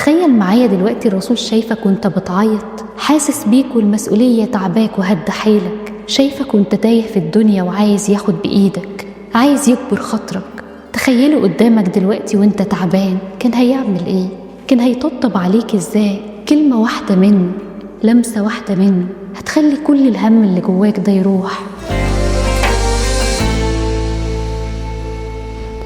تخيل معايا دلوقتي الرسول شايفك وانت بتعيط، حاسس بيك والمسؤولية تعباك وهد حيلك، شايفك وانت تايه في الدنيا وعايز ياخد بإيدك، عايز يكبر خاطرك. تخيله قدامك دلوقتي وانت تعبان، كان هيعمل ايه؟ كان هيطبطب عليك ازاي؟ كلمة واحدة منه، لمسة واحدة منه هتخلي كل الهم اللي جواك ده يروح.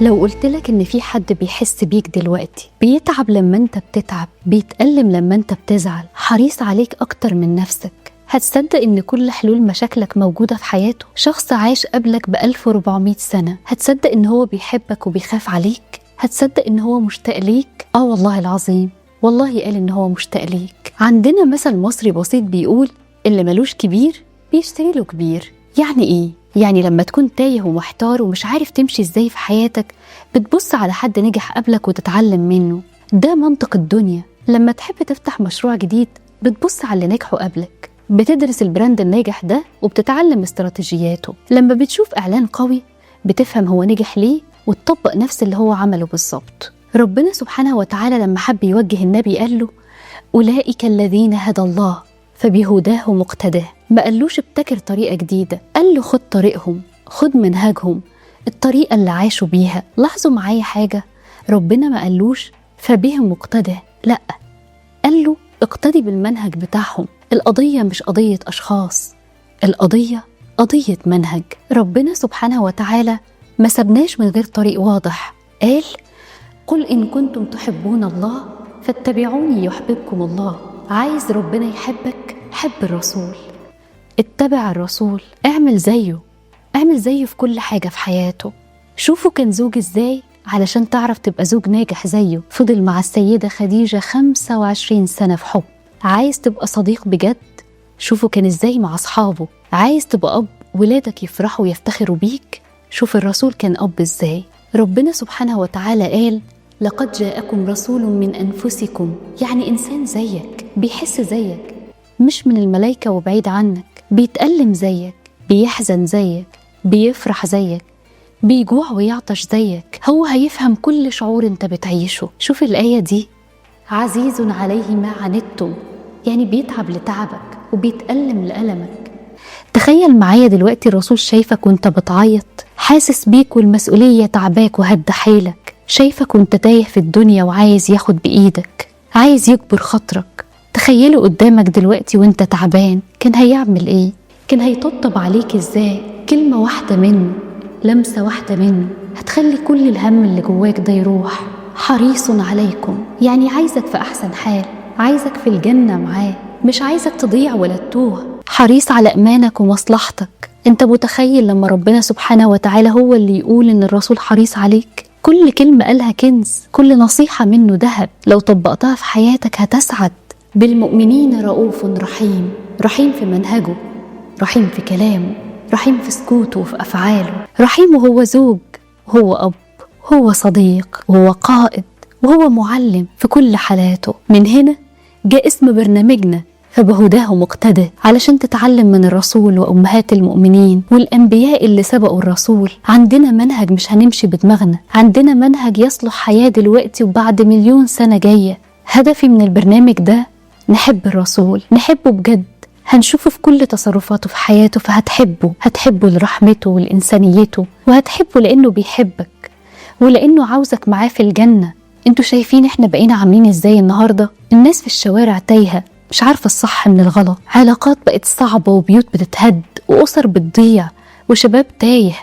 لو قلتلك ان في حد بيحس بيك دلوقتي، بيتعب لما انت بتتعب، بيتألم لما انت بتزعل، حريص عليك اكتر من نفسك، هتصدق ان كل حلول مشاكلك موجودة في حياته؟ شخص عايش قبلك ب1400 سنة، هتصدق ان هو بيحبك وبيخاف عليك؟ هتصدق ان هو مشتاق ليك؟ والله العظيم، والله قال ان هو مشتاق ليك. عندنا مثل مصري بسيط بيقول: اللي ملوش كبير بيشتري له كبير. يعني ايه؟ يعني لما تكون تايه ومحتار ومش عارف تمشي ازاي في حياتك، بتبص على حد نجح قبلك وتتعلم منه. ده منطق الدنيا. لما تحب تفتح مشروع جديد، بتبص على اللي نجحوا قبلك، بتدرس البراند الناجح ده وبتتعلم استراتيجياته. لما بتشوف اعلان قوي، بتفهم هو نجح ليه وتطبق نفس اللي هو عمله بالظبط. ربنا سبحانه وتعالى لما حب يوجه النبي قال له: أولئك الذين هدى الله فبهداه مقتداه. ما قالوش ابتكر طريقة جديدة، قال له خد طريقهم، خد منهجهم، الطريقة اللي عاشوا بيها. لاحظوا معايا حاجة، ربنا ما قالوش فبهم مقتداه، لأ، قال له اقتدي بالمنهج بتاعهم. القضية مش قضية أشخاص، القضية قضية منهج. ربنا سبحانه وتعالى ما سبناش من غير طريق واضح. قال: قل إن كنتم تحبون الله فاتبعوني يحببكم الله. عايز ربنا يحبك؟ حب الرسول، اتبع الرسول، اعمل زيه، اعمل زيه في كل حاجة في حياته. شوفوا كان زوج ازاي علشان تعرف تبقى زوج ناجح زيه. فضل مع السيدة خديجة 25 سنة في حب. عايز تبقى صديق بجد؟ شوفوا كان ازاي مع أصحابه. عايز تبقى أب ولادك يفرحوا ويفتخروا بيك؟ شوف الرسول كان أب ازاي. ربنا سبحانه وتعالى قال: لقد جاءكم رسول من أنفسكم، يعني إنسان زيك، بيحس زيك، مش من الملائكة وبعيد عنك، بيتألم زيك، بيحزن زيك، بيفرح زيك، بيجوع ويعطش زيك. هو هيفهم كل شعور انت بتعيشه. شوف الآية دي: عزيز عليه ما عنتم، يعني بيتعب لتعبك وبيتألم لألمك. تخيل معايا دلوقتي الرسول شايفك وانت بتعيط، حاسس بيك والمسؤولية تعباك وهد حيلك، شايفك وانت تايه في الدنيا وعايز ياخد بإيدك، عايز يكبر خاطرك. تخيله قدامك دلوقتي وانت تعبان، كان هيعمل ايه؟ كان هيطبطب عليك ازاي؟ كلمة واحدة منه، لمسة واحدة منه هتخلي كل الهم اللي جواك ده يروح. حريص عليكم، يعني عايزك في أحسن حال، عايزك في الجنة معاه، مش عايزك تضيع ولا تتوه. حريص على أمانك ومصلحتك. انت متخيل لما ربنا سبحانه وتعالى هو اللي يقول ان الرسول حريص عليك؟ كل كلمة قالها كنز، كل نصيحة منه ذهب، لو طبقتها في حياتك هتسعد. بالمؤمنين رؤوف رحيم، رحيم في منهجه، رحيم في كلامه، رحيم في سكوته وفي أفعاله، رحيم وهو زوج، وهو أب، وهو صديق، وهو قائد، وهو معلم في كل حالاته. من هنا جاء اسم برنامجنا فبهداه مقتدى، علشان تتعلم من الرسول وأمهات المؤمنين والأنبياء اللي سبقوا الرسول. عندنا منهج مش هنمشي بدماغنا، عندنا منهج يصلح حياة دلوقتي وبعد 1,000,000 سنة جاية. هدفي من البرنامج ده نحب الرسول، نحبه بجد، هنشوفه في كل تصرفاته في حياته، هتحبه لرحمته ولإنسانيته، وهتحبه لأنه بيحبك ولأنه عاوزك معاه في الجنة. انتوا شايفين احنا بقينا عاملين ازاي النهاردة؟ الناس في الشوارع تايهة، مش عارفة الصح من الغلط، علاقات بقت صعبة وبيوت بتتهد وأسر بتضيع وشباب تايه.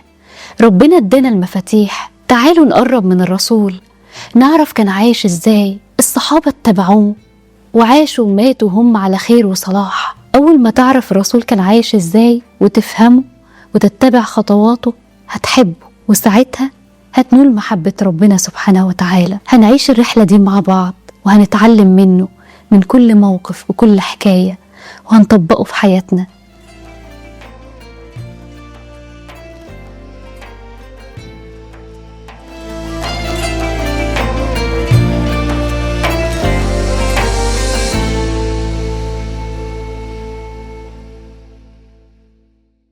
ربنا ادانا المفاتيح، تعالوا نقرب من الرسول، نعرف كان عايش ازاي. الصحابة اتبعوه وعاشوا وماتوا هم على خير وصلاح. أول ما تعرف الرسول كان عايش ازاي وتفهمه وتتبع خطواته، هتحبه، وساعتها هتنول محبة ربنا سبحانه وتعالى. هنعيش الرحلة دي مع بعض وهنتعلم منه، من كل موقف وكل حكاية، وهنطبقه في حياتنا.